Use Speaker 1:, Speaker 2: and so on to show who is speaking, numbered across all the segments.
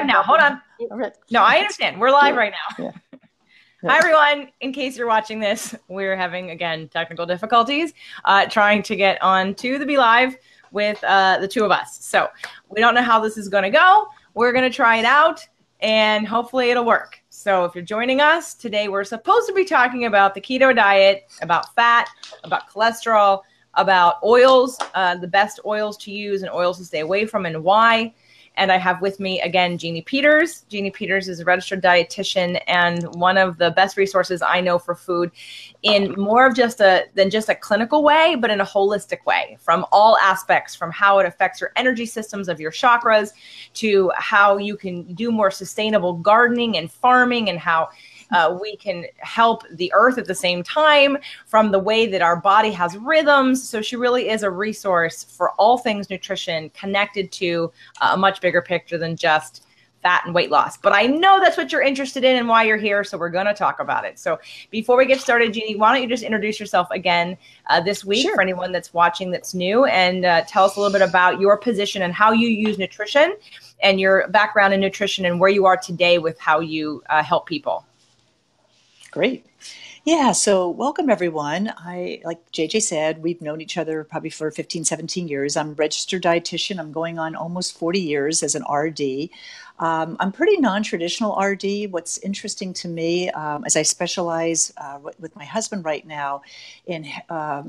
Speaker 1: Now, hold on.
Speaker 2: All right.
Speaker 1: No, I understand. We're live right now.
Speaker 2: Yeah.
Speaker 1: Hi, everyone. In case you're watching this, we're having, again, technical difficulties trying to get on to the Be Live with the two of us. So we don't know how this is going to go. We're going to try it out, and hopefully it'll work. So if you're joining us today, we're supposed to be talking about the keto diet, about fat, about cholesterol, about oils, the best oils to use and oils to stay away from and why. And I have with me, again, Jeanne Peters. Jeanne Peters is a registered dietitian and one of the best resources I know for food in more of than just a clinical way, but in a holistic way, from all aspects, from how it affects your energy systems of your chakras to how you can do more sustainable gardening and farming and how we can help the earth at the same time, from the way that our body has rhythms. So she really is a resource for all things nutrition connected to a much bigger picture than just fat and weight loss. But I know that's what you're interested in and why you're here. So we're going to talk about it. So before we get started, Jeanne, why don't you just introduce yourself again this week
Speaker 2: Sure.
Speaker 1: for anyone that's watching that's new, and tell us a little bit about your position and how you use nutrition and your background in nutrition and where you are today with how you help people.
Speaker 2: Great. Yeah, so welcome everyone. Like JJ said, we've known each other probably for 15, 17 years. I'm a registered dietitian. I'm going on almost 40 years as an RD. I'm pretty non-traditional RD. What's interesting to me, as I specialize with my husband right now in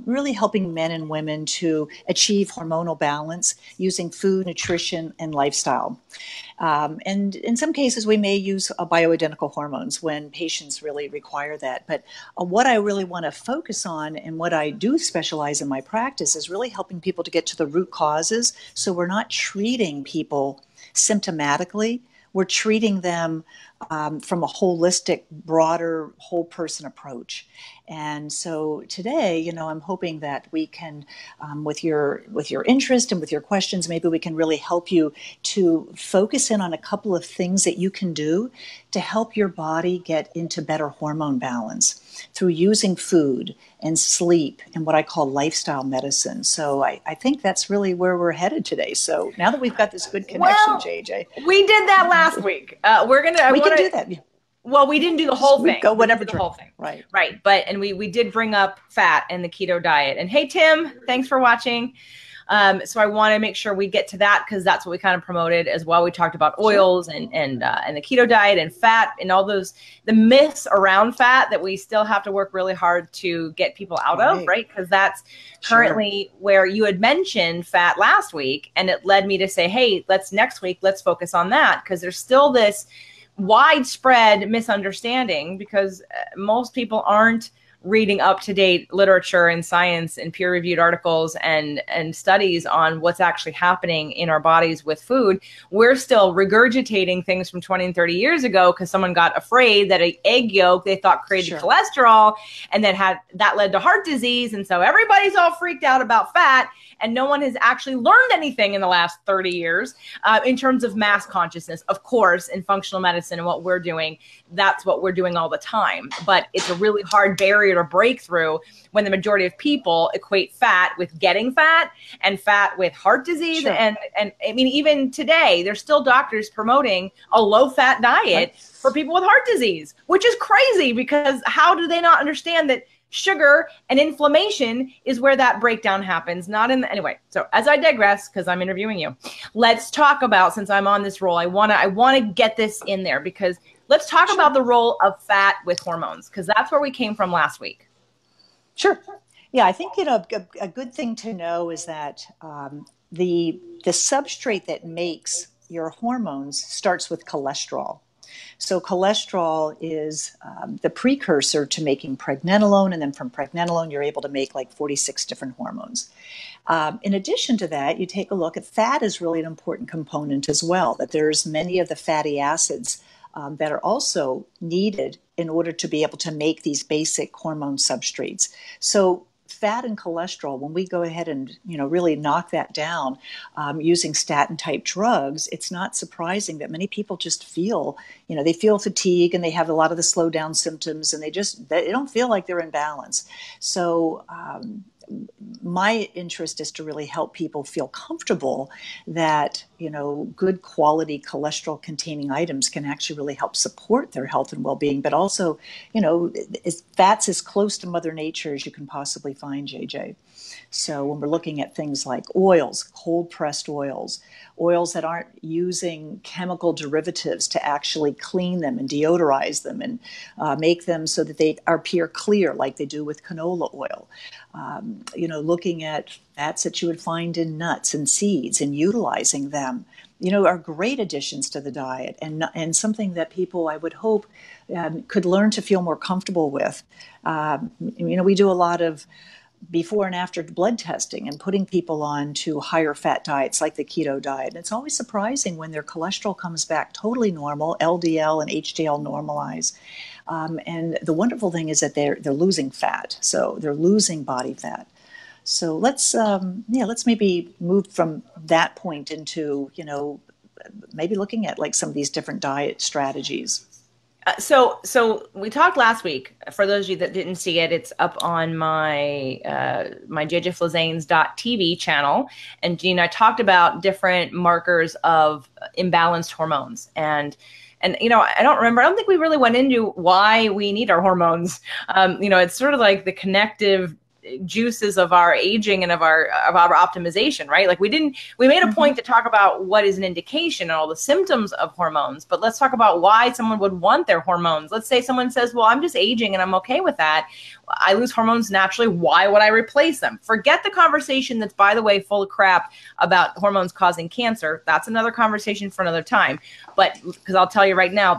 Speaker 2: really helping men and women to achieve hormonal balance using food, nutrition, and lifestyle. And in some cases, we may use bioidentical hormones when patients really require that. But what I really want to focus on and what I do specialize in my practice is really helping people to get to the root causes. So we're not treating people symptomatically. We're treating them from a holistic, broader, whole person approach. And so today, I'm hoping that we can, with your interest and with your questions, maybe we can really help you to focus in on a couple of things that you can do to help your body get into better hormone balance through using food and sleep and what I call lifestyle medicine. So I think that's really where we're headed today. So now that we've got this good connection, JJ.
Speaker 1: We did that last week.
Speaker 2: We can do that.
Speaker 1: Well, we didn't do the whole thing.
Speaker 2: Go whatever
Speaker 1: the whole thing.
Speaker 2: Right.
Speaker 1: Right. And we did bring up fat and the keto diet. And hey, Tim, thanks for watching. So I want to make sure we get to that because that's what we kind of promoted as well. We talked about oils and the keto diet and fat and all the myths around fat that we still have to work really hard to get people out of, right? Because that's currently where you had mentioned fat last week, and it led me to say, hey, next week, let's focus on that because there's still this widespread misunderstanding because most people aren't reading up-to-date literature and science and peer-reviewed articles and studies on what's actually happening in our bodies with food. We're still regurgitating things from 20 and 30 years ago because someone got afraid that an egg yolk they thought created cholesterol, and that led to heart disease. And so everybody's all freaked out about fat, and no one has actually learned anything in the last 30 years in terms of mass consciousness. Of course, in functional medicine and what we're doing, that's what we're doing all the time. But it's a really hard barrier to break through when the majority of people equate fat with getting fat and fat with heart disease. And I mean, even today, there's still doctors promoting a low-fat diet for people with heart disease, which is crazy because how do they not understand that sugar and inflammation is where that breakdown happens, anyway. So as I digress, because I'm interviewing you, let's talk about, since I'm on this role, I want to get this in there because let's talk about the role of fat with hormones, because that's where we came from last week.
Speaker 2: Sure. Yeah, I think, a good thing to know is that the substrate that makes your hormones starts with cholesterol. So cholesterol is the precursor to making pregnenolone, and then from pregnenolone, you're able to make like 46 different hormones. In addition to that, you take a look at fat is really an important component as well, that there's many of the fatty acids that are also needed in order to be able to make these basic hormone substrates. So fat and cholesterol, when we go ahead and really knock that down using statin type drugs, it's not surprising that many people just feel, they feel fatigue and they have a lot of the slow down symptoms and they don't feel like they're in balance. So my interest is to really help people feel comfortable that, good quality cholesterol containing items can actually really help support their health and well-being, but also, fats as close to Mother Nature as you can possibly find, JJ. So when we're looking at things like oils, cold pressed oils that aren't using chemical derivatives to actually clean them and deodorize them and make them so that they appear clear like they do with canola oil. Looking at fats that you would find in nuts and seeds and utilizing them, are great additions to the diet and something that people, I would hope, could learn to feel more comfortable with. We do a lot of before and after blood testing and putting people on to higher fat diets like the keto diet. And it's always surprising when their cholesterol comes back totally normal, LDL and HDL normalize. And the wonderful thing is that they're losing fat, so they're losing body fat. So let's maybe move from that point into maybe looking at like some of these different diet strategies.
Speaker 1: So we talked last week. For those of you that didn't see it, it's up on my my jjflazanes.tv channel. And Jeanne, I talked about different markers of imbalanced hormones. And I don't think we really went into why we need our hormones. It's sort of like the connective juices of our aging and of our optimization, right? Like we made a point to talk about what is an indication and all the symptoms of hormones, but let's talk about why someone would want their hormones. Let's say someone says, well, I'm just aging and I'm okay with that. I lose hormones naturally. Why would I replace them? Forget the conversation that's, by the way, full of crap about hormones causing cancer. That's another conversation for another time. But because I'll tell you right now,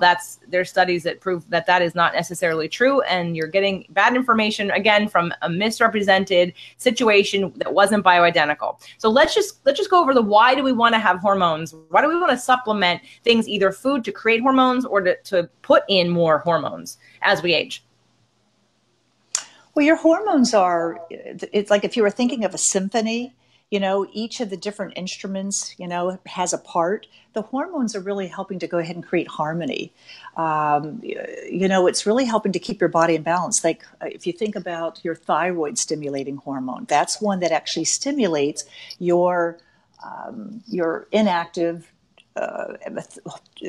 Speaker 1: there's studies that prove that is not necessarily true. And you're getting bad information, again, from a misrepresented situation that wasn't bioidentical. So let's just go over the why do we want to have hormones? Why do we want to supplement things, either food to create hormones or to put in more hormones as we age?
Speaker 2: Well, your hormones it's like if you were thinking of a symphony, each of the different instruments, has a part. The hormones are really helping to go ahead and create harmony. It's really helping to keep your body in balance. Like if you think about your thyroid stimulating hormone, that's one that actually stimulates your inactive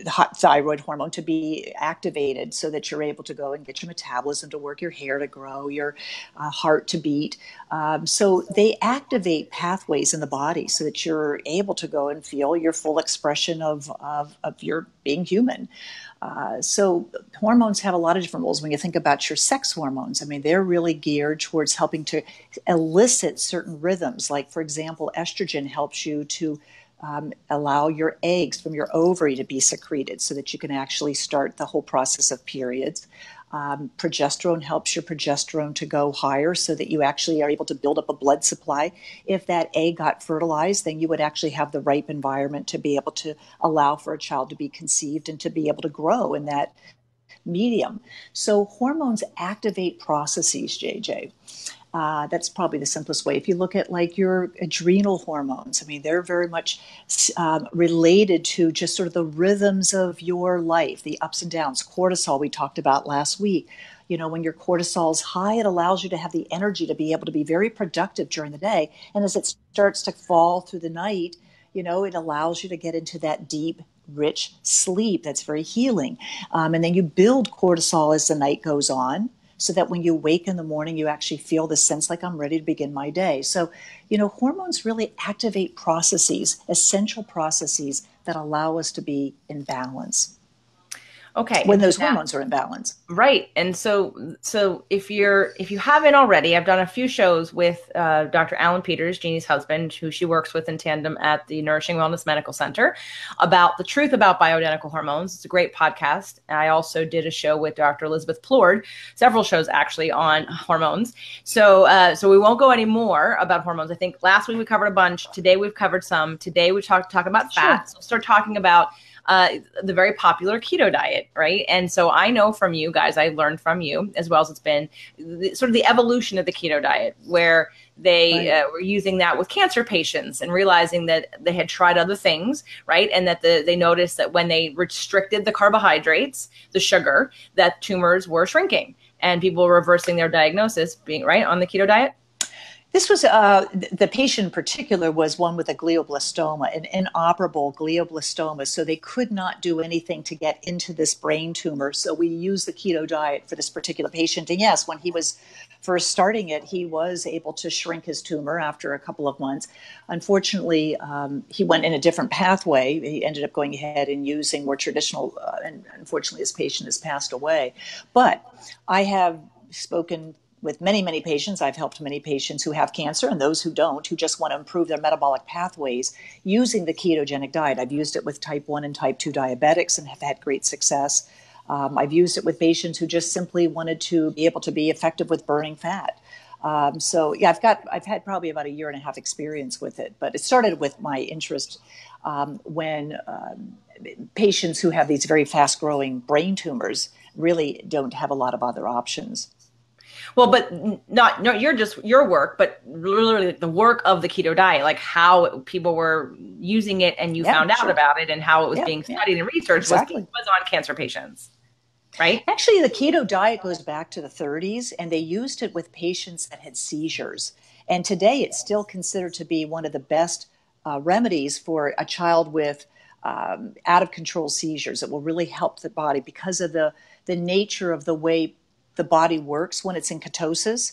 Speaker 2: hot thyroid hormone to be activated so that you're able to go and get your metabolism to work, your hair to grow, your heart to beat. So they activate pathways in the body so that you're able to go and feel your full expression of your being human. So hormones have a lot of different roles. When you think about your sex hormones, they're really geared towards helping to elicit certain rhythms. Like, for example, estrogen helps you to allow your eggs from your ovary to be secreted so that you can actually start the whole process of periods. Progesterone helps your progesterone to go higher so that you actually are able to build up a blood supply. If that egg got fertilized, then you would actually have the ripe environment to be able to allow for a child to be conceived and to be able to grow in that medium. So hormones activate processes, JJ. That's probably the simplest way. If you look at like your adrenal hormones, they're very much related to just sort of the rhythms of your life, the ups and downs. Cortisol, we talked about last week. When your cortisol is high, it allows you to have the energy to be able to be very productive during the day. And as it starts to fall through the night, it allows you to get into that deep, rich sleep that's very healing. And then you build cortisol as the night goes on, so that when you wake in the morning, you actually feel this sense like I'm ready to begin my day. So, hormones really activate processes, essential processes that allow us to be in balance.
Speaker 1: Okay.
Speaker 2: When those hormones are in balance.
Speaker 1: Right. And so if you haven't already, I've done a few shows with Dr. Alan Peters, Jeannie's husband, who she works with in tandem at the Nourishing Wellness Medical Center, about the truth about bioidentical hormones. It's a great podcast. I also did a show with Dr. Elizabeth Plord, several shows actually on hormones. So we won't go any more about hormones. I think last week we covered a bunch. Today we've covered some. Today we talk about fat. Sure. So we'll start talking about the very popular keto diet, right? And so I know from you guys, I learned from you, as well as it's been sort of the evolution of the keto diet, where they were using that with cancer patients and realizing that they had tried other things, right? And that they noticed that when they restricted the carbohydrates, the sugar, that tumors were shrinking and people were reversing their diagnosis, being right on the keto diet.
Speaker 2: This was the patient in particular was one with a glioblastoma, an inoperable glioblastoma. So they could not do anything to get into this brain tumor. So we used the keto diet for this particular patient. And yes, when he was first starting it, he was able to shrink his tumor after a couple of months. Unfortunately, he went in a different pathway. He ended up going ahead and using more traditional, and unfortunately, his patient has passed away. But I have spoken with many, many patients. I've helped many patients who have cancer and those who don't, who just want to improve their metabolic pathways using the ketogenic diet. I've used it with type 1 and type 2 diabetics and have had great success. I've used it with patients who just simply wanted to be able to be effective with burning fat. So yeah, I've had probably about a year and a half experience with it, but it started with my interest when patients who have these very fast growing brain tumors really don't have a lot of other options.
Speaker 1: Well, but not your work, but literally the work of the keto diet, like how people were using it and you found out about it and how it was being studied and researched was on cancer patients, right?
Speaker 2: Actually, the keto diet goes back to the 30s, and they used it with patients that had seizures. And today it's still considered to be one of the best remedies for a child with out of control seizures. It will really help the body because of the nature of the way the body works when it's in ketosis.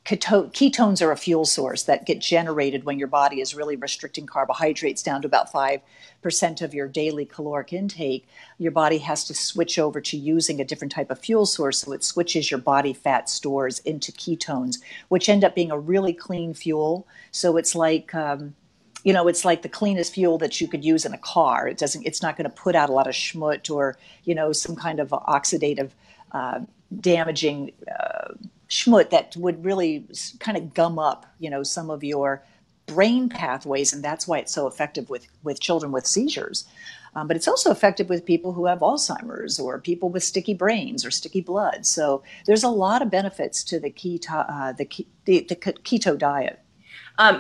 Speaker 2: Ketones are a fuel source that get generated when your body is really restricting carbohydrates down to about 5% of your daily caloric intake. Your body has to switch over to using a different type of fuel source, so it switches your body fat stores into ketones, which end up being a really clean fuel. So it's like it's like the cleanest fuel that you could use in a car. It's not going to put out a lot of schmutz or, some kind of oxidative damaging schmutz that would really kind of gum up, some of your brain pathways. And that's why it's so effective with children with seizures. But it's also effective with people who have Alzheimer's or people with sticky brains or sticky blood. So there's a lot of benefits to the keto diet.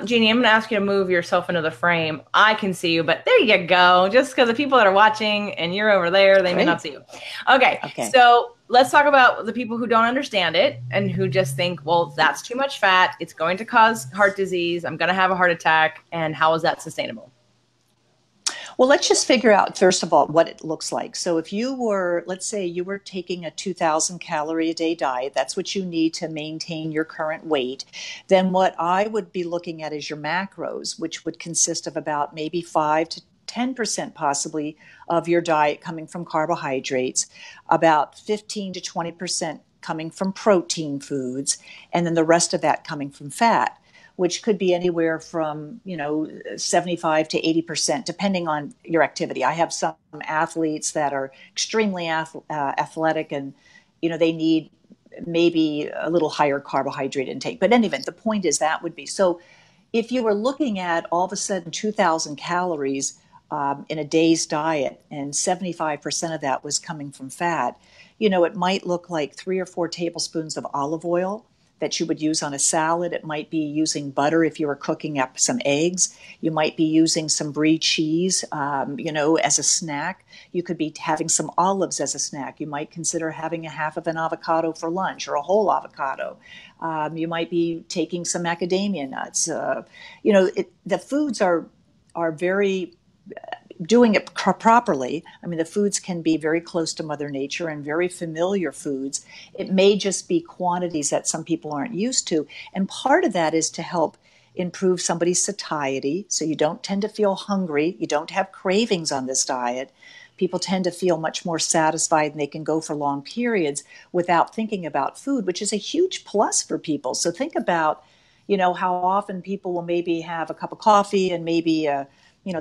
Speaker 1: Jeannie, I'm going to ask you to move yourself into the frame. I can see you, but there you go. Just because the people that are watching and you're over there, they may not see you. Okay. So let's talk about the people who don't understand it and who just think, well, that's too much fat. It's going to cause heart disease. I'm going to have a heart attack. And how is that sustainable?
Speaker 2: Well, let's just figure out, first of all, what it looks like. So if let's say you were taking a 2,000 calorie a day diet, that's what you need to maintain your current weight, then what I would be looking at is your macros, which would consist of about maybe 5 to 10% possibly of your diet coming from carbohydrates, about 15 to 20% coming from protein foods, and then the rest of that coming from fat, which could be anywhere from, 75 to 80%, depending on your activity. I have some athletes that are extremely athletic and, they need maybe a little higher carbohydrate intake. But in any event, the point is that would be. So if you were looking at all of a sudden 2,000 calories in a day's diet and 75% of that was coming from fat, it might look like 3 or 4 tablespoons of olive oil that you would use on a salad. It might be using butter if you were cooking up some eggs. You might be using some brie cheese, as a snack. You could be having some olives as a snack. You might consider having a half of an avocado for lunch or a whole avocado. You might be taking some macadamia nuts. The foods are very doing it properly. I mean, the foods can be very close to Mother Nature and very familiar foods. It may just be quantities that some people aren't used to. And part of that is to help improve somebody's satiety. So you don't tend to feel hungry. You don't have cravings on this diet. People tend to feel much more satisfied and they can go for long periods without thinking about food, which is a huge plus for people. So think about, how often people will maybe have a cup of coffee and maybe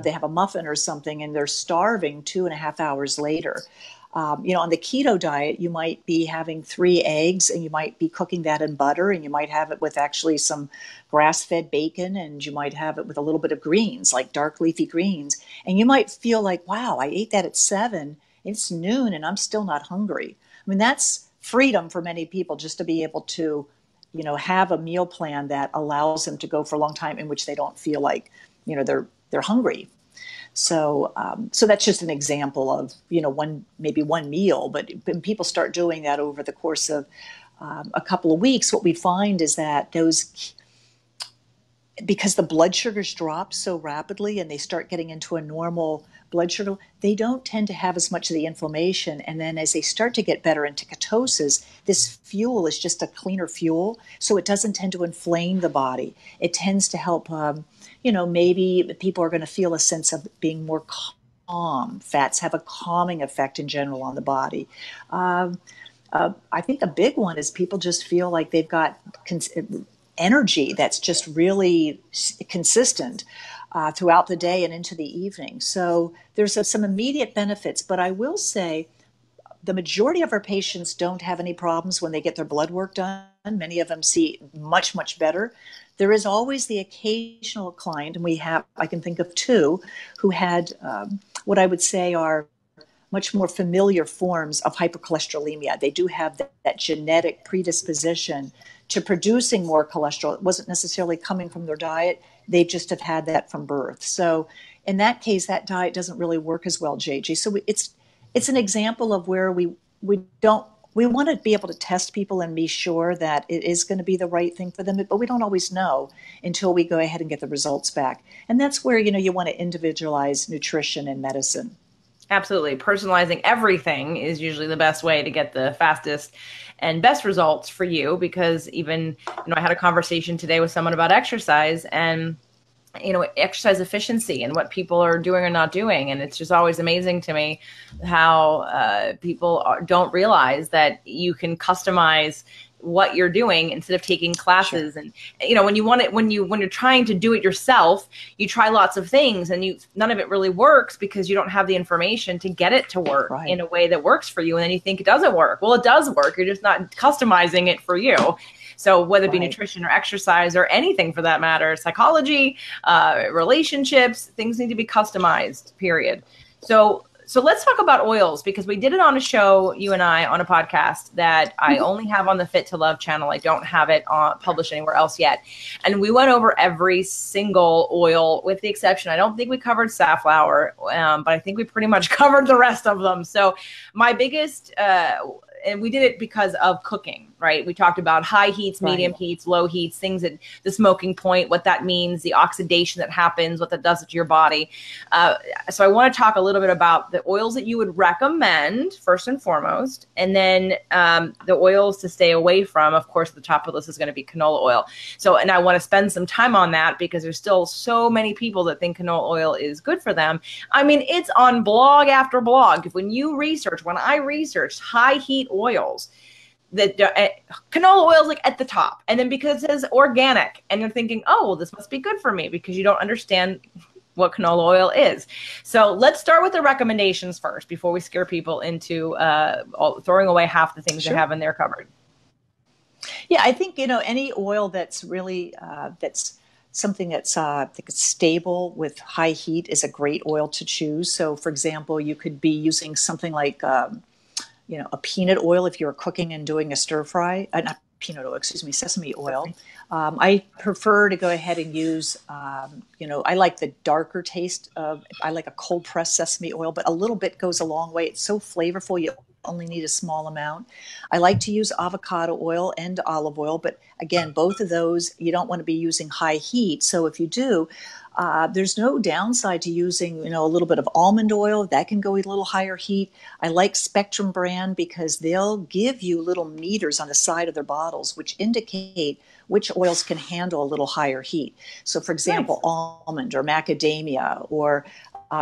Speaker 2: they have a muffin or something and they're starving 2.5 hours later. On the keto diet, you might be having 3 eggs and you might be cooking that in butter, and you might have it with actually some grass-fed bacon, and you might have it with a little bit of greens, like dark leafy greens. And you might feel like, wow, I ate that at 7, it's noon and I'm still not hungry. I mean, that's freedom for many people, just to be able to, have a meal plan that allows them to go for a long time in which they don't feel like, they're hungry. So that's just an example of, one meal. But when people start doing that over the course of a couple of weeks, what we find is that because the blood sugars drop so rapidly and they start getting into a normal blood sugar, they don't tend to have as much of the inflammation. And then as they start to get better into ketosis, this fuel is just a cleaner fuel. So it doesn't tend to inflame the body. It tends to help, maybe people are going to feel a sense of being more calm. Fats have a calming effect in general on the body. I think a big one is people just feel like they've got energy that's just really consistent throughout the day and into the evening. So there's some immediate benefits, but I will say the majority of our patients don't have any problems when they get their blood work done. Many of them see much, much better. There is always the occasional client, and I can think of two, who had what I would say are much more familiar forms of hypercholesterolemia. They do have that genetic predisposition to producing more cholesterol. It wasn't necessarily coming from their diet. They just have had that from birth. So in that case, that diet doesn't really work as well, JJ. So it's an example of where we want to be able to test people and be sure that it is going to be the right thing for them, but we don't always know until we go ahead and get the results back. And that's where, you want to individualize nutrition and medicine.
Speaker 1: Absolutely. Personalizing everything is usually the best way to get the fastest and best results for you, because even, I had a conversation today with someone about exercise and, exercise efficiency and what people are doing or not doing. And it's just always amazing to me how people don't realize that you can customize what you're doing instead of taking classes. Sure. And when you're trying to do it yourself, you try lots of things and none of it really works because you don't have the information to get it to work in a way that works for you. And then you think it doesn't work. Well, it does work. You're just not customizing it for you. So whether it be nutrition or exercise or anything for that matter, psychology, relationships, things need to be customized, period. So let's talk about oils, because we did it on a show, you and I, on a podcast that I only have on the Fit to Love channel. I don't have it published anywhere else yet. And we went over every single oil with the exception. I don't think we covered safflower, but I think we pretty much covered the rest of them. So my biggest, and we did it because of cooking, right? We talked about high heats, medium heats, low heats, things at the smoking point, what that means, the oxidation that happens, what that does to your body. So I want to talk a little bit about the oils that you would recommend first and foremost, and then the oils to stay away from. Of course, the top of the list is going to be canola oil. So, and I want to spend some time on that because there's still so many people that think canola oil is good for them. I mean, it's on blog after blog. When I researched high heat oils, that canola oil is like at the top, and then because it says organic, and you're thinking, oh, well, this must be good for me, because you don't understand what canola oil is. So let's start with the recommendations first before we scare people into throwing away half the things they have in their cupboard.
Speaker 2: Yeah, I think any oil that's really that's something that's stable with high heat is a great oil to choose. So, for example, you could be using something like a peanut oil if you're cooking and doing a stir fry. Not peanut oil, excuse me, sesame oil. I prefer to go ahead and use, I like the darker taste I like a cold pressed sesame oil, but a little bit goes a long way. It's so flavorful. You only need a small amount. I like to use avocado oil and olive oil, but again, both of those, you don't want to be using high heat. So if you do, there's no downside to using, a little bit of almond oil. That can go a little higher heat. I like Spectrum brand because they'll give you little meters on the side of their bottles, which indicate which oils can handle a little higher heat. So, for example, almond or macadamia, or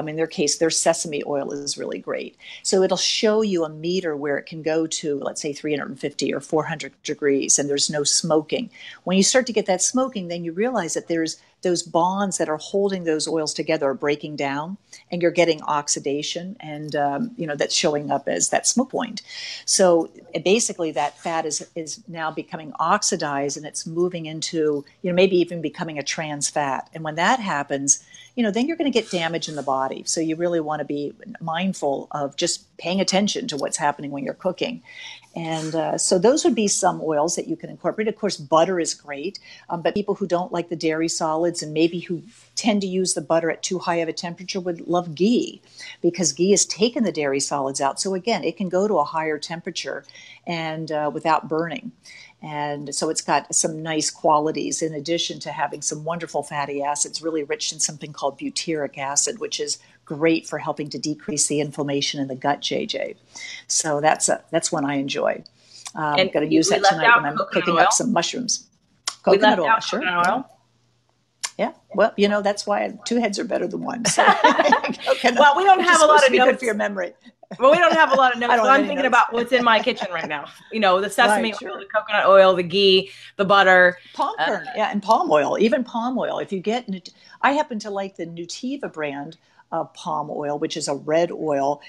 Speaker 2: in their case, their sesame oil is really great. So it'll show you a meter where it can go to, let's say, 350 or 400 degrees, and there's no smoking. When you start to get that smoking, then you realize that there's those bonds that are holding those oils together are breaking down, and you're getting oxidation, and that's showing up as that smoke point. So basically, that fat is now becoming oxidized, and it's moving into maybe even becoming a trans fat. And when that happens, then you're going to get damage in the body. So you really want to be mindful of just paying attention to what's happening when you're cooking. And so those would be some oils that you can incorporate. Of course, butter is great, but people who don't like the dairy solids and maybe who tend to use the butter at too high of a temperature would love ghee, because ghee has taken the dairy solids out. So again, it can go to a higher temperature and without burning. And so it's got some nice qualities in addition to having some wonderful fatty acids, really rich in something called butyric acid, which is great for helping to decrease the inflammation in the gut, JJ. So that's one I enjoy. I'm going to use that tonight when I'm cooking up some mushrooms. Coconut oil, sure. Coconut oil. Yeah, well, that's why two heads are better than one. So,
Speaker 1: well, we don't have a lot of notes.
Speaker 2: Good for your memory.
Speaker 1: Well, we don't have a lot of notes, but I'm thinking about what's in my kitchen right now. The sesame oil, the coconut oil, the ghee, the butter.
Speaker 2: Palm kernel, and palm oil, even palm oil. If you get, I happen to like the Nutiva brand of palm oil, which is a red oil.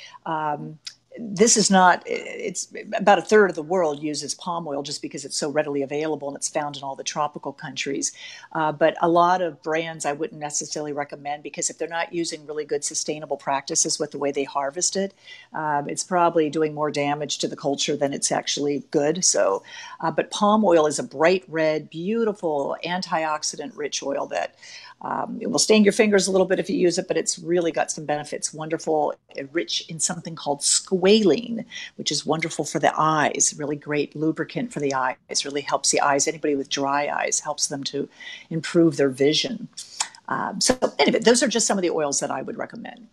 Speaker 2: This is not, it's about a third of the world uses palm oil just because it's so readily available and it's found in all the tropical countries. But a lot of brands I wouldn't necessarily recommend, because if they're not using really good sustainable practices with the way they harvest it, it's probably doing more damage to the culture than it's actually good. So, but palm oil is a bright red, beautiful antioxidant rich oil that it will stain your fingers a little bit if you use it, but it's really got some benefits. Wonderful, rich in something called squalene, which is wonderful for the eyes. Really great lubricant for the eyes. Really helps the eyes. Anybody with dry eyes, helps them to improve their vision. So anyway, those are just some of the oils that I would recommend.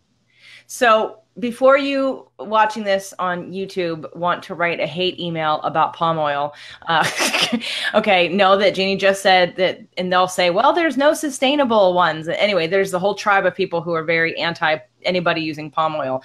Speaker 1: So before you watching this on YouTube want to write a hate email about palm oil, okay, know that Jeannie just said that, and they'll say, well, there's no sustainable ones. Anyway, there's the whole tribe of people who are very anti anybody using palm oil.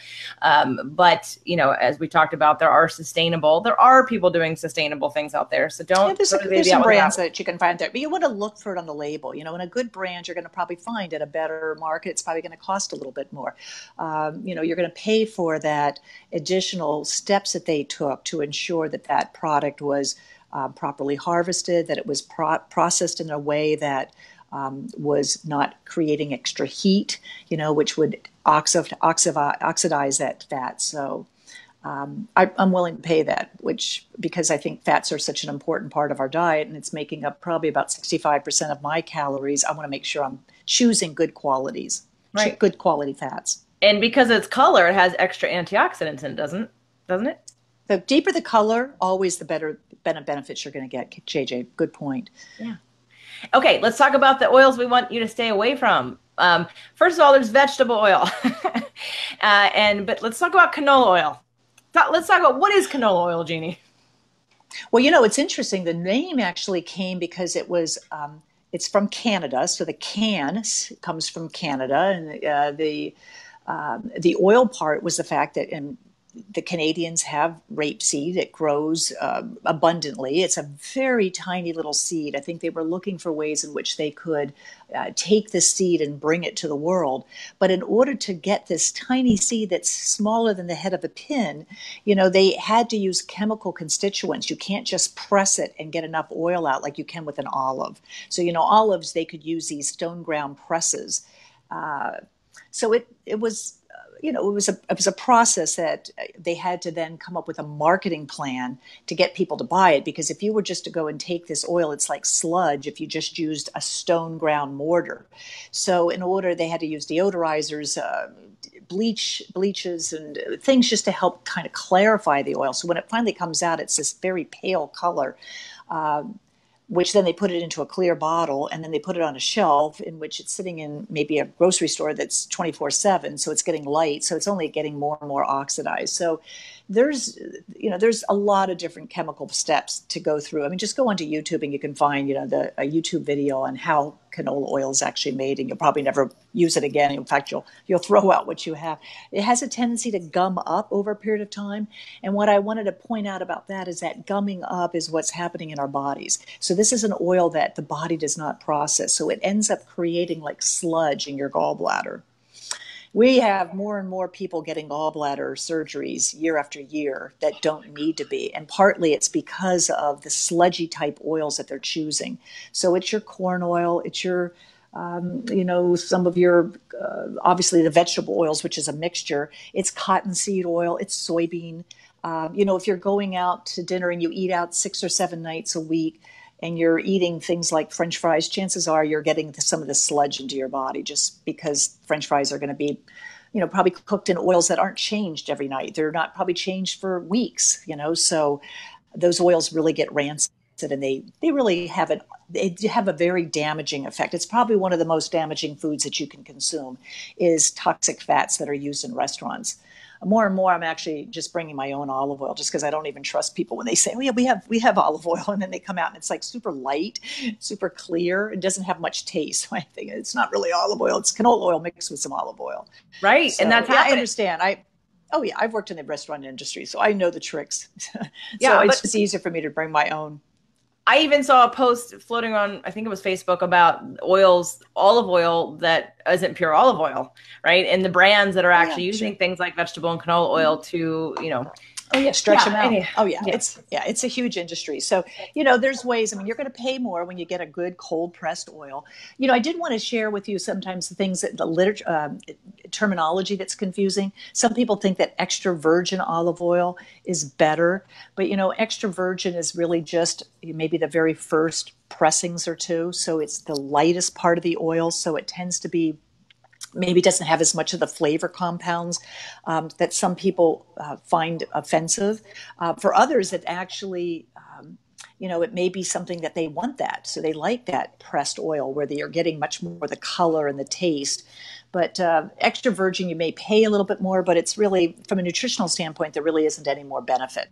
Speaker 1: But, as we talked about, there are people doing sustainable things out there. So don't.
Speaker 2: There's some brands that you can find there, but you want to look for it on the label. In a good brand, you're going to probably find at a better market. It's probably going to cost a little bit more. You're going to pay for that additional steps that they took to ensure that that product was properly harvested, that it was processed in a way that was not creating extra heat, which would oxidize that fat. So I'm willing to pay that, because I think fats are such an important part of our diet, and it's making up probably about 65% of my calories. I want to make sure I'm choosing good qualities,
Speaker 1: right?
Speaker 2: Good quality fats.
Speaker 1: And because it's color, it has extra antioxidants in it, doesn't it?
Speaker 2: The deeper the color, always the better benefits you're going to get, JJ. Good point.
Speaker 1: Yeah. Okay, let's talk about the oils we want you to stay away from. First of all, there's vegetable oil. But let's talk about canola oil. Let's talk about, what is canola oil, Jeannie?
Speaker 2: Well, it's interesting. The name actually came because it's from Canada. So the can comes from Canada, and the oil part was the fact that the Canadians have rapeseed. It grows abundantly. It's a very tiny little seed. I think they were looking for ways in which they could take the seed and bring it to the world. But in order to get this tiny seed that's smaller than the head of a pin, they had to use chemical constituents. You can't just press it and get enough oil out like you can with an olive. So, olives, they could use these stone ground presses. So it was it was a process that they had to then come up with a marketing plan to get people to buy it. Because if you were just to go and take this oil, it's like sludge if you just used a stone ground mortar. So they had to use deodorizers, bleaches and things just to help kind of clarify the oil. So when it finally comes out, it's this very pale color. Which then they put it into a clear bottle, and then they put it on a shelf in which it's sitting in maybe a grocery store that's 24/7. So it's getting light. So it's only getting more and more oxidized. So there's a lot of different chemical steps to go through. I mean, just go onto YouTube and you can find, a YouTube video on how canola oil is actually made, and you'll probably never use it again. In fact, you'll throw out what you have. It has a tendency to gum up over a period of time. And what I wanted to point out about that is that gumming up is what's happening in our bodies. So this is an oil that the body does not process. So it ends up creating like sludge in your gallbladder. We have more and more people getting gallbladder surgeries year after year that don't need to be. And partly it's because of the sludgy type oils that they're choosing. So it's your corn oil, it's your some of your, obviously the vegetable oils, which is a mixture. It's cottonseed oil, it's soybean. If you're going out to dinner and you eat out 6 or 7 nights a week and you're eating things like French fries, chances are you're getting some of the sludge into your body just because French fries are going to be, probably cooked in oils that aren't changed every night. They're not probably changed for weeks, so those oils really get rancid and they really have a very damaging effect. It's probably one of the most damaging foods that you can consume is toxic fats that are used in restaurants. More and more, I'm actually just bringing my own olive oil just because I don't even trust people when they say, oh yeah, we have olive oil. And then they come out and it's like super light, super clear. It doesn't have much taste. So I think it's not really olive oil. It's canola oil mixed with some olive oil.
Speaker 1: Right. So, and that's
Speaker 2: I understand. I've worked in the restaurant industry, so I know the tricks.
Speaker 1: Yeah,
Speaker 2: it's just easier for me to bring my own.
Speaker 1: I even saw a post floating on, I think it was Facebook, about olive oil that isn't pure olive oil, right? And the brands that are actually using things like vegetable and canola oil to,
Speaker 2: stretch them out. It's a huge industry. So, there's ways, you're going to pay more when you get a good cold pressed oil. I did want to share with you sometimes the things that the literature, terminology that's confusing. Some people think that extra virgin olive oil is better, but extra virgin is really just maybe the very first pressings or two. So it's the lightest part of the oil. So it tends to be maybe doesn't have as much of the flavor compounds that some people find offensive. For others, it actually, it may be something that they want that. So they like that pressed oil where they are getting much more the color and the taste. But extra virgin, you may pay a little bit more, but it's really, from a nutritional standpoint, there really isn't any more benefit.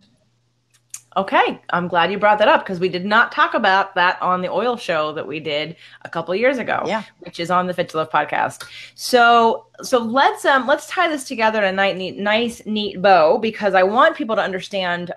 Speaker 1: Okay, I'm glad you brought that up because we did not talk about that on the oil show that we did a couple of years ago, which is on the Fit to Live podcast. So let's tie this together in a nice, neat bow because I want people to understand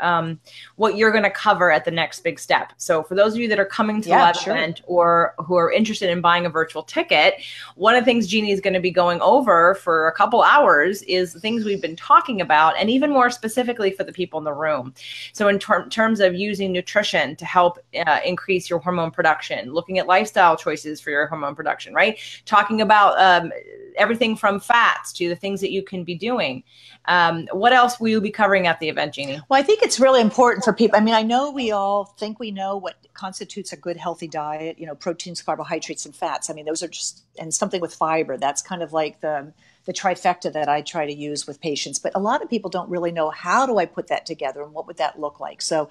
Speaker 1: what you're going to cover at the next big step. So for those of you that are coming to the live event or who are interested in buying a virtual ticket, one of the things Jeanne is going to be going over for a couple hours is the things we've been talking about, and even more specifically for the people in the room. So in terms of using nutrition to help increase your hormone production, looking at lifestyle choices for your hormone production, right? Talking about everything from fats to the things that you can be doing. What else will you be covering at the event, Jeanne?
Speaker 2: Well, I think it's really important for people. I know we all think we know what constitutes a good, healthy diet, proteins, carbohydrates, and fats. Those are just, and something with fiber. That's kind of like the trifecta that I try to use with patients. But a lot of people don't really know, how do I put that together and what would that look like? So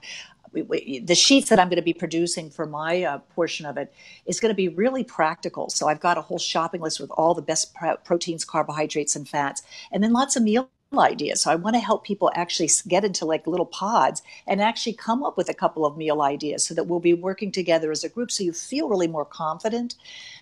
Speaker 2: the sheets that I'm going to be producing for my portion of it is going to be really practical. So I've got a whole shopping list with all the best proteins, carbohydrates, and fats, and then lots of meal ideas. So I want to help people actually get into like little pods and actually come up with a couple of meal ideas so that we'll be working together as a group so you feel really more confident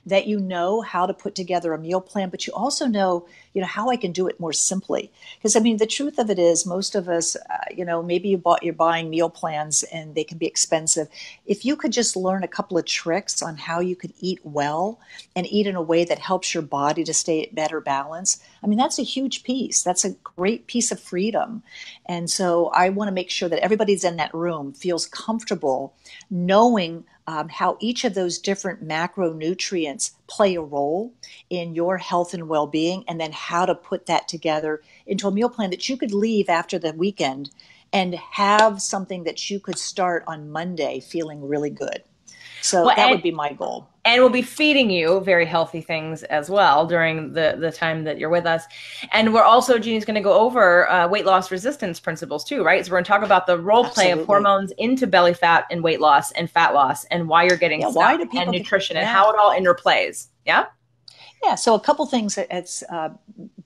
Speaker 2: that you know how to put together a meal plan, but you also know, how I can do it more simply. Because the truth of it is most of us, maybe you're buying meal plans and they can be expensive. If you could just learn a couple of tricks on how you could eat well and eat in a way that helps your body to stay at better balance, that's a huge piece. That's a great piece of freedom. And so I want to make sure that everybody's in that room feels comfortable knowing how each of those different macronutrients play a role in your health and well-being, and then how to put that together into a meal plan that you could leave after the weekend and have something that you could start on Monday feeling really good. So that would be my goal.
Speaker 1: And we'll be feeding you very healthy things as well during the time that you're with us. And we're also, Jeanne's going to go over weight loss resistance principles too, right? So we're going to talk about the role play of hormones into belly fat and weight loss and fat loss and why you're getting stuck and nutrition and how it all interplays. Yeah?
Speaker 2: Yeah, so a couple things that's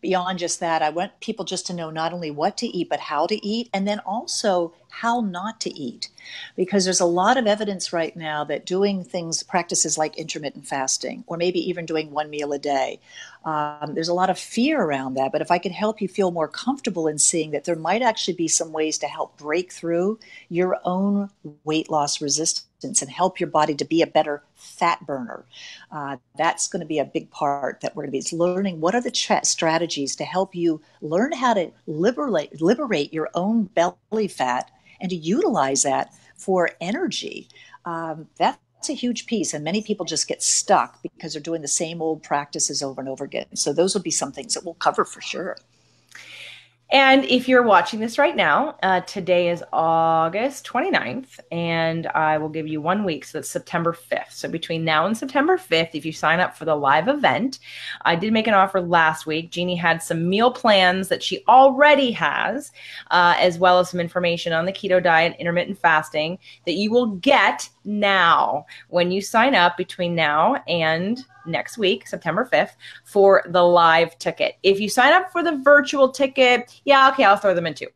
Speaker 2: beyond just that. I want people just to know not only what to eat, but how to eat, and then also how not to eat. Because there's a lot of evidence right now that doing practices like intermittent fasting, or maybe even doing one meal a day, there's a lot of fear around that. But if I could help you feel more comfortable in seeing that there might actually be some ways to help break through your own weight loss resistance and help your body to be a better fat burner. That's going to be a big part that we're going to be learning. What are the strategies to help you learn how to liberate your own belly fat and to utilize that for energy? That's a huge piece. And many people just get stuck because they're doing the same old practices over and over again. So those will be some things that we'll cover for sure.
Speaker 1: And if you're watching this right now, today is August 29th, and I will give you 1 week, so that's September 5th. So between now and September 5th, if you sign up for the live event, I did make an offer last week. Jeannie had some meal plans that she already has, as well as some information on the keto diet, intermittent fasting, that you will get now when you sign up between now and next week, September 5th, for the live ticket. If you sign up for the virtual ticket, okay, I'll throw them in too.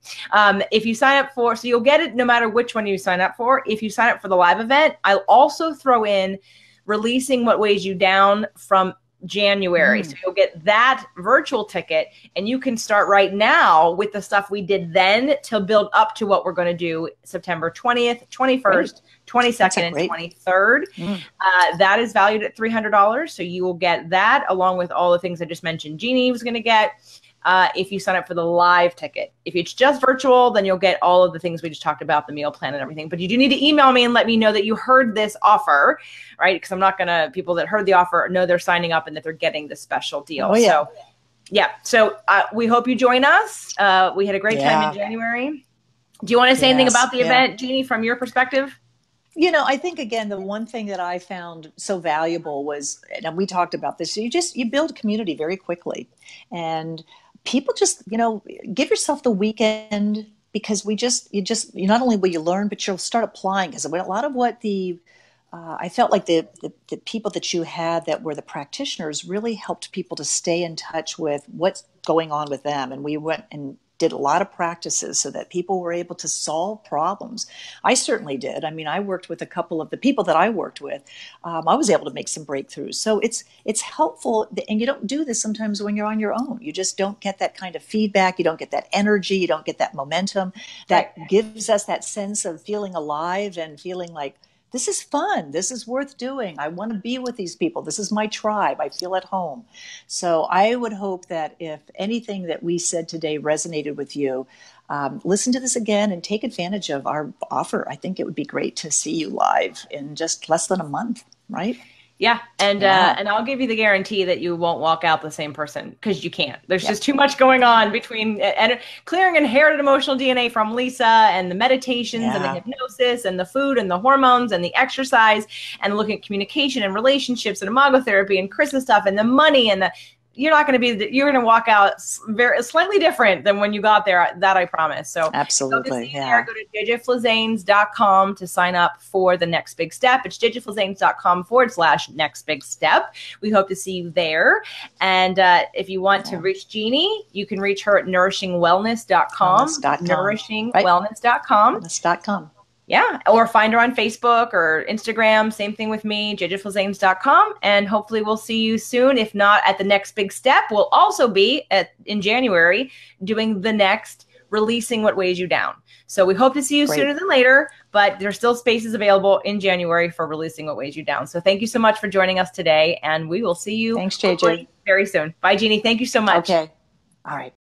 Speaker 1: If you sign up for, so you'll get it no matter which one you sign up for. If you sign up for the live event, I'll also throw in Releasing What Weighs You Down from January. So you'll get that virtual ticket, and you can start right now with the stuff we did then to build up to what we're going to do September 20th, 21st, 22nd, and 23rd. That is valued at $300. So you will get that along with all the things I just mentioned Jeannie was going to get. If you sign up for the live ticket. If it's just virtual, then you'll get all of the things we just talked about, the meal plan and everything. But you do need to email me and let me know that you heard this offer, right? Because I'm not going to, people that heard the offer know they're signing up and that they're getting the special deal.
Speaker 2: Oh, yeah.
Speaker 1: So we hope you join us. We had a great time in January. Do you want to say anything about the event, Jeannie, from your perspective?
Speaker 2: I think, again, the one thing that I found so valuable was, and we talked about this, you build a community very quickly. And people just, give yourself the weekend, because you not only will you learn, but you'll start applying. Because a lot of what I felt like the people that you had that were the practitioners really helped people to stay in touch with what's going on with them. And we went and did a lot of practices so that people were able to solve problems. I certainly did. I mean, I worked with a couple of the people that I worked with. I was able to make some breakthroughs. So it's helpful. And you don't do this sometimes when you're on your own. You just don't get that kind of feedback. You don't get that energy. You don't get that momentum that gives us that sense of feeling alive and feeling like, this is fun. This is worth doing. I want to be with these people. This is my tribe. I feel at home. So I would hope that if anything that we said today resonated with you, listen to this again and take advantage of our offer. I think it would be great to see you live in just less than a month, right?
Speaker 1: Yeah. And I'll give you the guarantee that you won't walk out the same person, because you can't. There's just too much going on between clearing inherited emotional DNA from Lisa and the meditations and the hypnosis and the food and the hormones and the exercise and looking at communication and relationships and immunotherapy and Chris's stuff and the money and you're going to walk out very slightly different than when you got there. That I promise. So
Speaker 2: absolutely.
Speaker 1: Go to jjflizanes.com to sign up for the next big step. It's jjflizanes.com/next big step. We hope to see you there. And if you want to reach Jeannie, you can reach her at nourishingwellness.com. Nourishingwellness.com. Yeah, or find her on Facebook or Instagram. Same thing with me, jjflizanes.com. And hopefully we'll see you soon. If not at the next big step, we'll also be in January doing the next Releasing What Weighs You Down. So we hope to see you sooner than later, but there's still spaces available in January for Releasing What Weighs You Down. So thank you so much for joining us today, and we will see you
Speaker 2: Thanks, JJ.
Speaker 1: Very soon. Bye, Jeannie. Thank you so much.
Speaker 2: Okay. All right.